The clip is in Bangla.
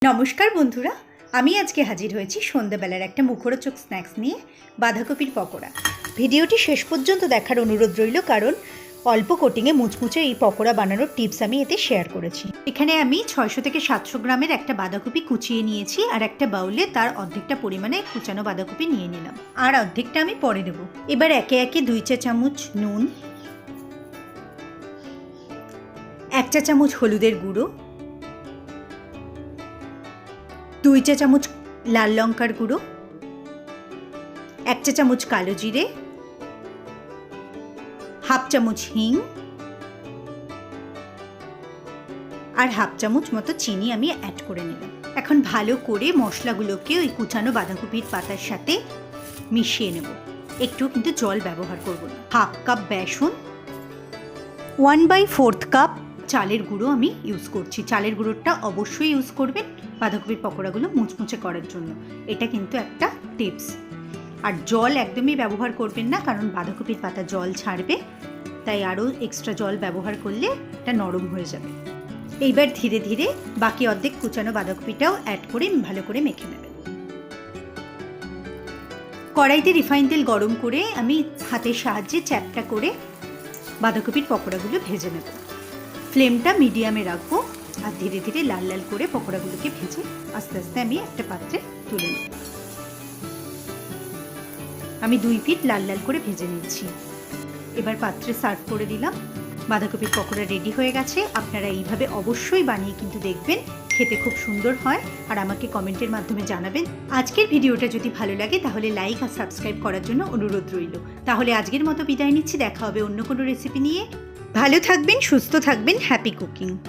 নমস্কার বন্ধুরা, আমি আজকে হাজির হয়েছি সন্ধ্যাবেলার একটা মুখরোচক স্ন্যাক্স নিয়ে, বাঁধাকপির পকোড়া। ভিডিওটি শেষ পর্যন্ত দেখার অনুরোধ রইল, কারণ অল্প কোটিংয়ে মুচমুচে এই পকোড়া বানানোর টিপস আমি এতে শেয়ার করেছি। এখানে আমি 600 থেকে 700 গ্রামের একটা বাঁধাকপি কুচিয়ে নিয়েছি, আর একটা বাউলে তার অর্ধেকটা পরিমাণে কুচানো বাঁধাকপি নিয়ে নিলাম, আর অর্ধেকটা আমি পরে দেবো। এবার একে একে 2 চা চামচ নুন, 1 চা চামচ হলুদের গুঁড়ো, 2 চা চামচ লাল লঙ্কার গুঁড়ো, 1 চা চামচ কালো জিরে, হাফ চামচ হিং, আর হাফ চামচ মতো চিনি আমি অ্যাড করে নিলাম। এখন ভালো করে মশলাগুলোকে ওই কুচানো বাঁধাকপির পাতার সাথে মিশিয়ে নেব। একটু কিন্তু জল ব্যবহার করব না। হাফ কাপ বেসন, 1/4 কাপ চালের গুঁড়ো আমি ইউজ করছি। চালের গুঁড়োটা অবশ্যই ইউজ করবেন বাঁধাকপির পকোড়াগুলো মুচমুচে করার জন্য। এটা কিন্তু একটা টিপস। আর জল একদমই ব্যবহার করবেন না, কারণ বাঁধাকপির পাতা জল ছাড়বে, তাই আরও এক্সট্রা জল ব্যবহার করলে এটা নরম হয়ে যাবে। এইবার ধীরে ধীরে বাকি অর্ধেক কুচানো বাঁধাকপিটাও অ্যাড করে ভালো করে মেখে নেবেন। কড়াইতে রিফাইন তেল গরম করে আমি হাতের সাহায্যে চ্যাপটা করে বাঁধাকপির পকোড়াগুলো ভেজে নেব। ফ্লেমটা মিডিয়ামে রাখবো, আর ধীরে ধীরে লাল লাল করে পকোড়াগুলোকে ভেজে আস্তে আস্তে আমি একটা পাত্রে তুলে নেব। আমি 2 পিঠ লাল লাল করে ভেজে নিচ্ছি। এবার পাত্রে সার্ভ করে দিলাম। বাঁধাকপির পকোড়া রেডি হয়ে গেছে। আপনারা এইভাবে অবশ্যই বানিয়ে কিন্তু দেখবেন, খেতে খুব সুন্দর হয়, আর আমাকে কমেন্টের মাধ্যমে জানাবেন। আজকের ভিডিওটা যদি ভালো লাগে তাহলে লাইক আর সাবস্ক্রাইব করার জন্য অনুরোধ রইল। তাহলে আজকের মতো বিদায় নিচ্ছি, দেখা হবে অন্য কোনো রেসিপি নিয়ে। ভালো থাকবেন, সুস্থ থাকবেন, হ্যাপি কুকিং।